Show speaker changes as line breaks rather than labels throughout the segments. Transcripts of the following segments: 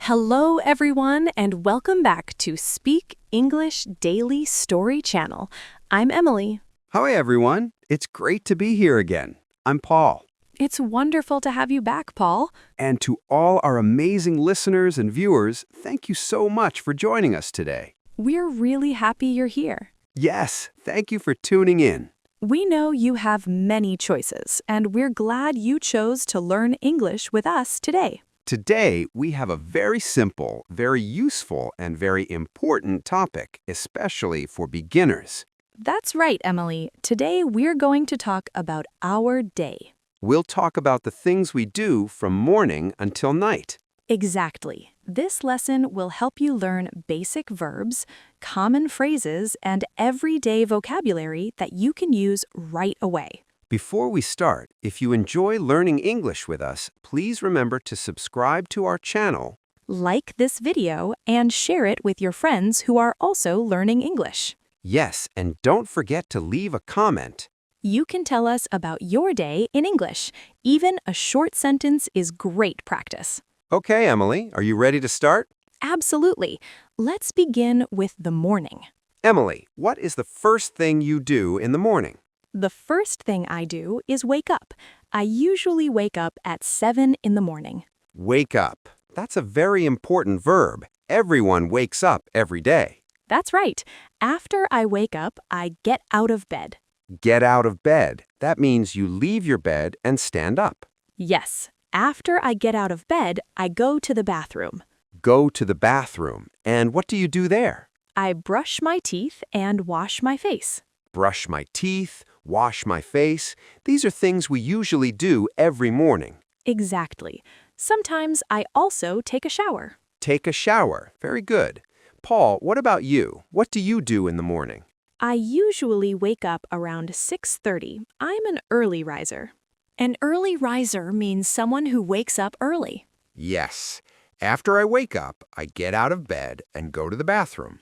Hello, everyone, and welcome back to Speak English Daily Story Channel. I'm Emily.
Hi, everyone. It's great to be here again. I'm Paul.
It's wonderful to have you back, Paul.
And to all our amazing listeners and viewers, thank you so much for joining us today.
We're really happy you're here.
Yes, thank you for tuning in.
We know you have many choices, and we're glad you chose to learn English with us today.
Today, we have a very simple, very useful, and very important topic, especially for beginners.
That's right, Emily. Today, we're going to talk about our day.
We'll talk about the things we do from morning until night.
Exactly. This lesson will help you learn basic verbs, common phrases, and everyday vocabulary that you can use right away.
Before we start, if you enjoy learning English with us, please remember to subscribe to our channel.
Like this video and share it with your friends who are also learning English.
Yes, and don't forget to leave a comment.
You can tell us about your day in English. Even a short sentence is great practice.
Okay, Emily, are you ready to start?
Absolutely. Let's begin with the morning.
Emily, what is the first thing you do in the morning?
The first thing I do is wake up. I usually wake up at 7 in the morning.
Wake up. That's a very important verb. Everyone wakes up every day.
That's right. After I wake up, I get out of bed.
Get out of bed. That means you leave your bed and stand up.
Yes. After I get out of bed, I go to the bathroom.
Go to the bathroom. And what do you do there?
I brush my teeth and wash my face.
Brush my teeth, wash my face. These are things we usually do every morning.
Exactly. Sometimes I also take a shower.
Take a shower. Very good. Paul, what about you? What do you do in the morning?
I usually wake up around 6:30. I'm an early riser. An early riser means someone who wakes up early.
Yes. After I wake up, I get out of bed and go to the bathroom.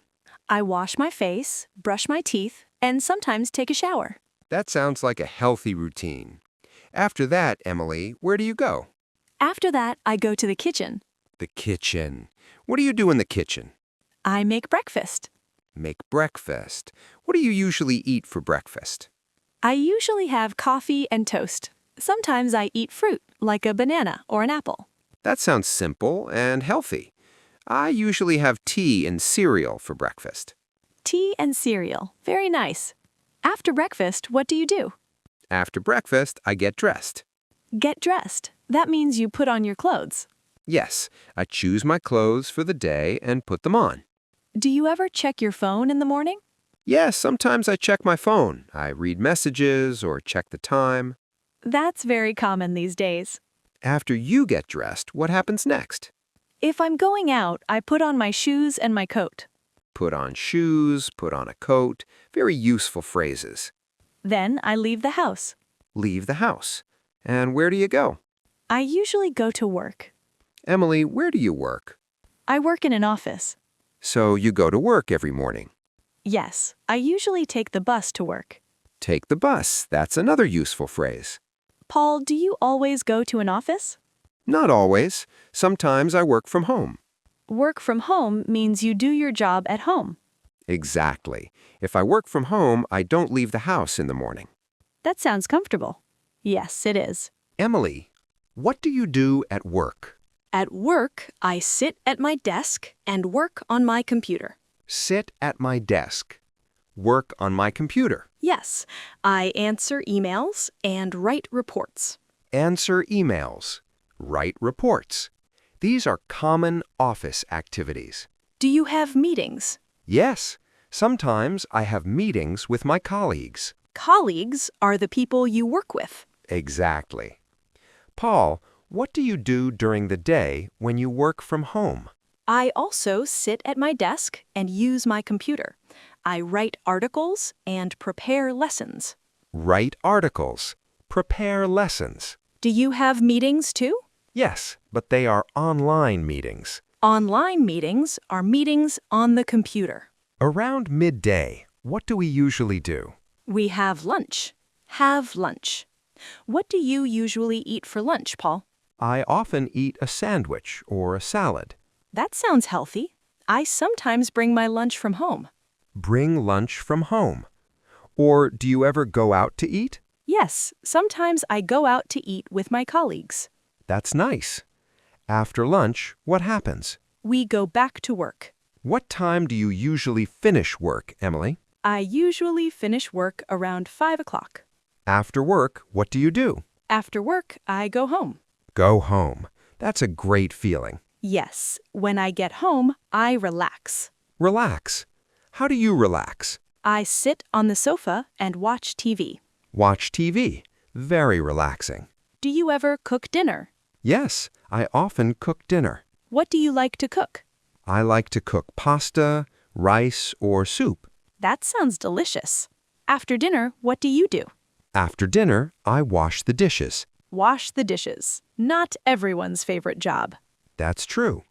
I wash my face, brush my teeth, and sometimes take a shower.
That sounds like a healthy routine. After that, Emily, where do you go?
After that, I go to the kitchen.
The kitchen. What do you do in the kitchen?
I make breakfast.
Make breakfast. What do you usually eat for breakfast?
I usually have coffee and toast. Sometimes I eat fruit, like a banana or an apple.
That sounds simple and healthy. I usually have tea and cereal for breakfast.
Tea and cereal. Very nice. After breakfast, what do you do?
After breakfast, I get dressed.
Get dressed. That means you put on your clothes.
Yes, I choose my clothes for the day and put them on.
Do you ever check your phone in the morning?
Yes, sometimes I check my phone. I read messages or check the time.
That's very common these days.
After you get dressed, what happens next?
If I'm going out, I put on my shoes and my coat.
Put on shoes, put on a coat. Very useful phrases.
Then I leave the house.
Leave the house. And where do you go?
I usually go to work.
Emily, where do you work?
I work in an office.
So you go to work every morning.
Yes, I usually take the bus to work.
Take the bus. That's another useful phrase.
Paul, do you always go to an office?
Not always. Sometimes I work from home.
Work from home means you do your job at home.
Exactly. If I work from home, I don't leave the house in the morning.
That sounds comfortable. Yes, it is.
Emily, what do you do at work?
At work, I sit at my desk and work on my computer.
Sit at my desk. Work on my computer.
Yes, I answer emails and write reports.
Answer emails. Write reports. These are common office activities.
Do you have meetings?
Yes, sometimes I have meetings with my colleagues.
Colleagues are the people you work with.
Exactly. Paul, what do you do during the day when you work from home?
I also sit at my desk and use my computer. I write articles and prepare lessons.
Write articles. Prepare lessons.
Do you have meetings too?
Yes, but they are online meetings.
Online meetings are meetings on the computer.
Around midday, what do we usually do?
We have lunch. Have lunch. What do you usually eat for lunch, Paul?
I often eat a sandwich or a salad.
That sounds healthy. I sometimes bring my lunch from home.
Bring lunch from home. Or do you ever go out to eat?
Yes, sometimes I go out to eat with my colleagues.
That's nice. After lunch, what happens?
We go back to work.
What time do you usually finish work, Emily?
I usually finish work around 5 o'clock.
After work, what do you do?
After work, I go home.
Go home. That's a great feeling.
Yes, when I get home, I relax.
Relax. How do you relax?
I sit on the sofa and watch TV.
Watch TV. Very relaxing.
Do you ever cook dinner?
Yes, I often cook dinner.
What do you like to cook?
I like to cook pasta, rice, or soup.
That sounds delicious. After dinner, what do you do?
After dinner, I wash the dishes.
Wash the dishes. Not everyone's favorite job.
That's true.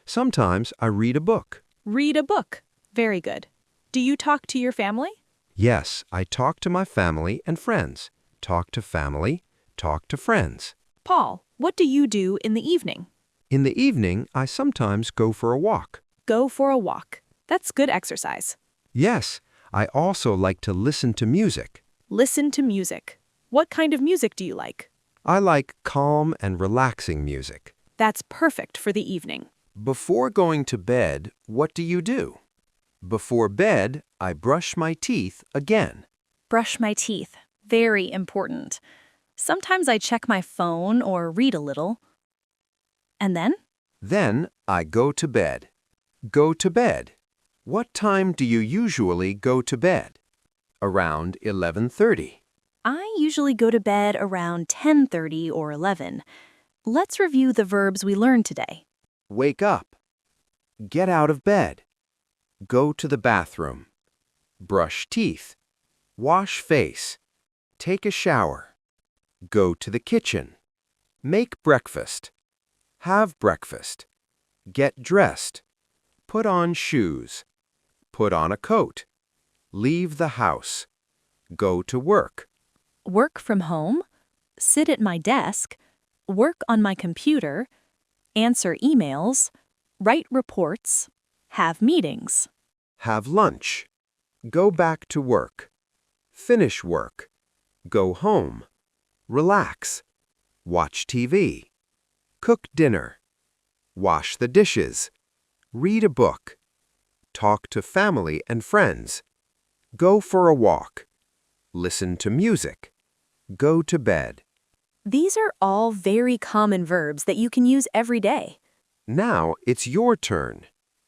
Sometimes I read a book.
Read a book. Very good. Do you talk to your family?
Yes, I talk to my family and friends. Talk to family, talk to friends.
Paul, what do you do in the evening?
In the evening, I sometimes go for a walk.
Go for a walk. That's good exercise.
Yes, I also like to listen to music.
Listen to music. What kind of music do you like?
I like calm and relaxing music.
That's perfect for the evening.
Before going to bed, what do you do? Before bed, I brush my teeth again.
Brush my teeth. Very important. Sometimes I check my phone or read a little. And then?
Then I go to bed. Go to bed. What time do you usually go to bed? Around 11:30.
I usually go to bed around 10:30 or 11. Let's review the verbs we learned today.
Wake up. Get out of bed. Go to the bathroom. Brush teeth. Wash face. Take a shower. Go to the kitchen. Make breakfast. Have breakfast. Get dressed. Put on shoes. Put on a coat. Leave the house. Go to work.
Work from home. Sit at my desk. Work on my computer. Answer emails. Write reports. Have meetings.
Have lunch. Go back to work. Finish work. Go home. Relax. Watch TV. Cook dinner. Wash the dishes. Read a book. Talk to family and friends. Go for a walk. Listen to music. Go to bed.
These are all very common verbs that you can use every day.
Now it's your turn.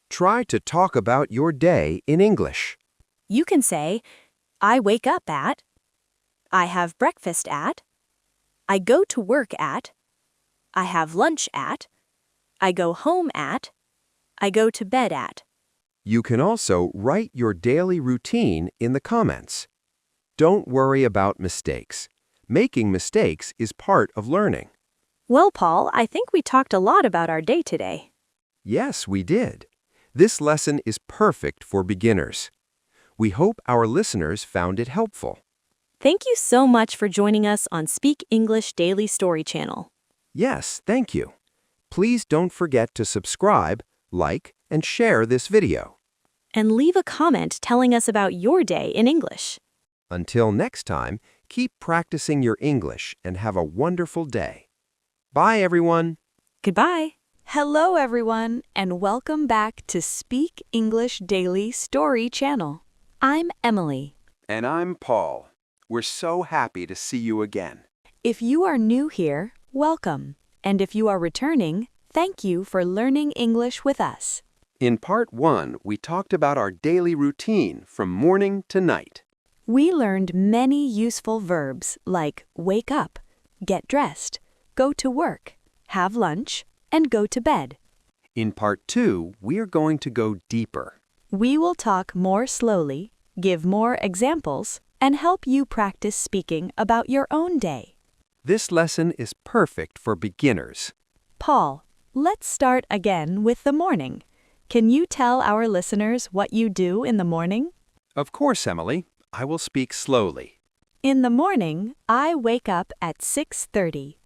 Try to talk about your day in English.
You can say, I wake up at, I have breakfast at, I go to work at, I have lunch at, I go home at, I go to bed at.
You can also write your daily routine in the comments. Don't worry about mistakes. Making mistakes is part of learning.
Well, Paul, I think we talked a lot about our day today.
Yes, we did. This lesson is perfect for beginners. We hope our listeners found it helpful.
Thank you so much for joining us on Speak English Daily Story Channel.
Yes, thank you. Please don't forget to subscribe, like, and share this video.
And leave a comment telling us about your day in English.
Until next time, keep practicing your English and have a wonderful day. Bye, everyone.
Goodbye. Hello, everyone, and welcome back to Speak English Daily Story Channel. I'm Emily.
And I'm Paul. We're so happy to see you again.
If you are new here, welcome. And if you are returning, thank you for learning English with us.
In part 1, we talked about our daily routine from morning to night.
We learned many useful verbs like wake up, get dressed, go to work, have lunch, and go to bed.
In part 2, we are going to go deeper.
We will talk more slowly, give more examples, and help you practice speaking about your own day.
This lesson is perfect for beginners.
Paul, let's start again with the morning. Can you tell our listeners what you do in the morning?
Of course, Emily. I will speak slowly.
In the morning, I wake up at 6:30.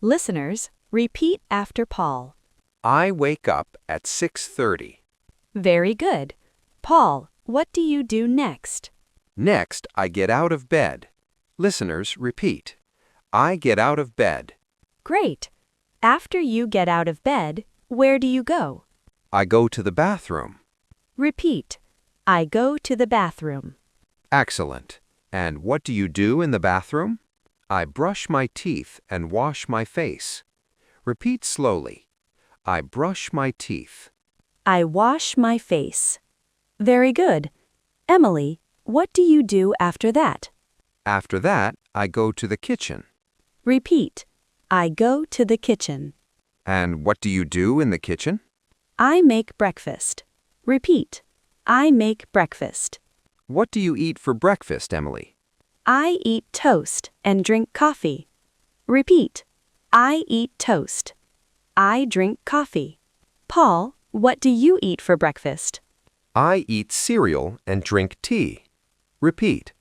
Listeners, repeat after Paul.
I wake up at 6:30.
Very good. Paul, what do you do next?
Next, I get out of bed. Listeners, repeat. I get out of bed.
Great. After you get out of bed, where do you go?
I go to the bathroom.
Repeat. I go to the bathroom.
Excellent. And what do you do in the bathroom? I brush my teeth and wash my face. Repeat slowly. I brush my teeth.
I wash my face. Very good. Emily, what do you do after that?
After that, I go to the kitchen.
Repeat. I go to the kitchen.
And what do you do in the kitchen?
I make breakfast. Repeat. I make breakfast.
What do you eat for breakfast, Emily?
I eat toast and drink coffee. Repeat. I eat toast. I drink coffee. Paul, what do you eat for breakfast?
I eat cereal and drink tea. Repeat.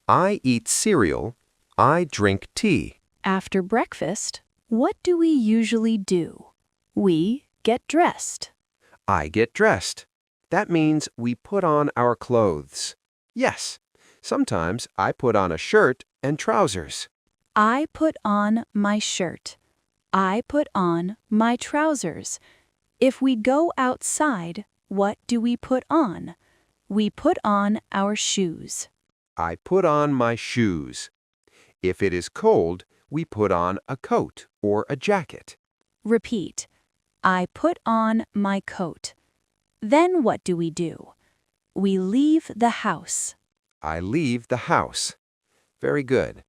I eat cereal. I drink tea.
After breakfast, what do we usually do? We get dressed.
I get dressed. That means we put on our clothes. Yes, sometimes I put on a shirt and trousers.
I put on my shirt. I put on my trousers. If we go outside, what do we put on? We put on our shoes.
I put on my shoes. If it is cold, we put on a coat or a jacket.
Repeat. I put on my coat. Then what do we do? We leave the house.
I leave the house. Very good.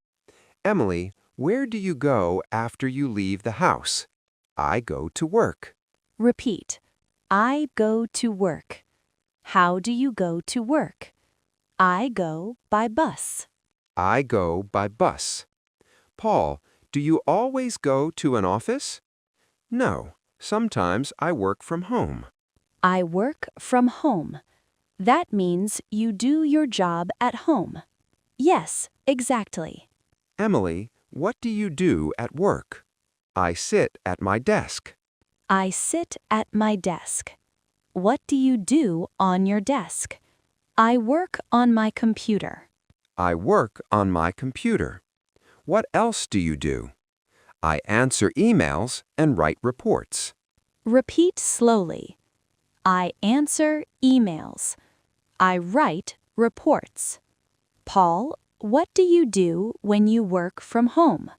Emily, where do you go after you leave the house? I go to work.
Repeat. I go to work. How do you go to work? I go by bus.
I go by bus. Paul, do you always go to an office? No, sometimes I work from home.
I work from home. That means you do your job at home. Yes, exactly.
Emily, what do you do at work? I sit at my desk.
I sit at my desk. What do you do on your desk? I work on my computer.
I work on my computer. What else do you do? I answer emails and write reports.
Repeat slowly. I answer emails. I write reports. Paul, what do you do when you work from home?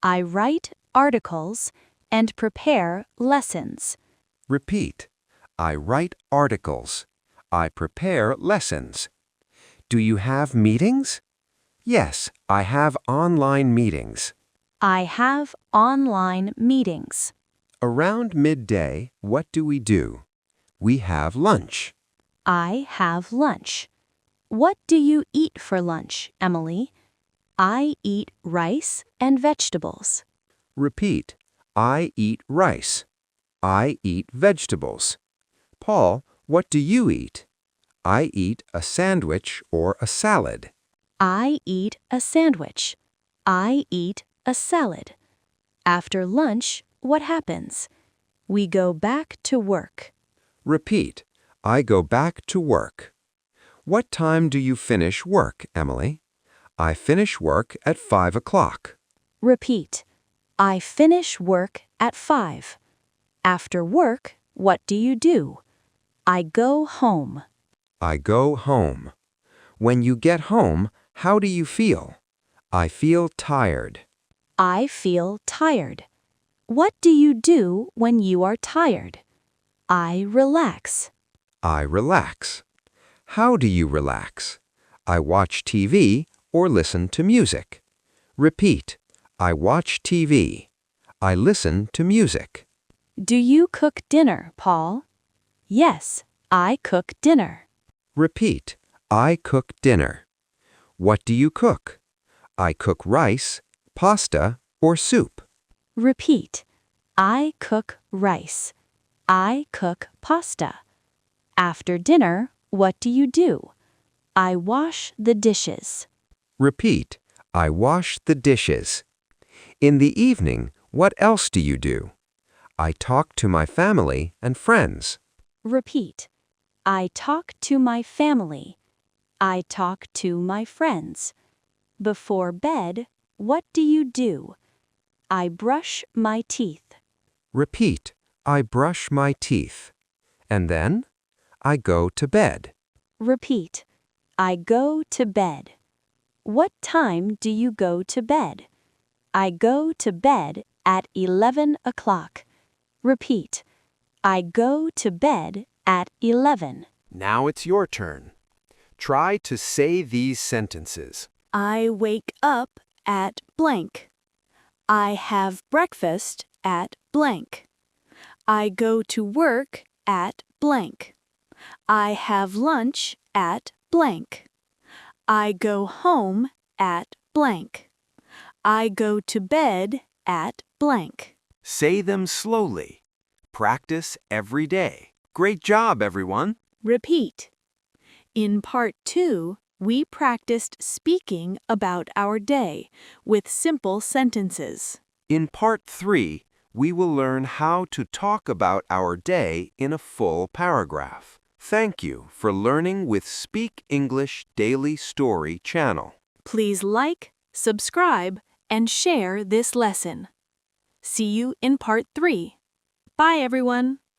I write articles and prepare lessons.
Repeat. I write articles. I prepare lessons. Do you have meetings? Yes, I have online meetings.
I have online meetings.
Around midday, what do we do? We have lunch.
I have lunch. What do you eat for lunch, Emily? I eat rice and vegetables.
Repeat. I eat rice. I eat vegetables. Paul, what do you eat? I eat a sandwich or a salad.
I eat a sandwich. I eat a salad. After lunch, what happens? We go back to work.
Repeat. I go back to work. What time do you finish work, Emily? I finish work at 5 o'clock.
Repeat. I finish work at 5. After work, what do you do? I go home.
I go home. When you get home, how do you feel? I feel tired.
I feel tired. What do you do when you are tired? I relax.
I relax. How do you relax? I watch TV or listen to music. Repeat. I watch TV. I listen to music.
Do you cook dinner, Paul? Yes, I cook dinner.
Repeat. I cook dinner. What do you cook? I cook rice, pasta, or soup.
Repeat. I cook rice. I cook pasta. After dinner, what do you do? I wash the dishes.
Repeat. I wash the dishes. In the evening, what else do you do? I talk to my family and friends.
Repeat. I talk to my family. I talk to my friends. Before bed, what do you do? I brush my teeth.
Repeat. I brush my teeth. And then, I go to bed.
Repeat. I go to bed. What time do you go to bed? I go to bed at 11 o'clock. Repeat. I go to bed at 11.
Now it's your turn. Try to say these sentences.
I wake up at blank. I have breakfast at blank. I go to work at blank. I have lunch at blank. I go home at blank. I go to bed at blank.
Say them slowly. Practice every day. Great job, everyone.
Repeat. In part 2, we practiced speaking about our day with simple sentences.
In part 3, we will learn how to talk about our day in a full paragraph. Thank you for learning with Speak English Daily Story channel.
Please like, subscribe, and share this lesson. See you in part 3. Bye, everyone.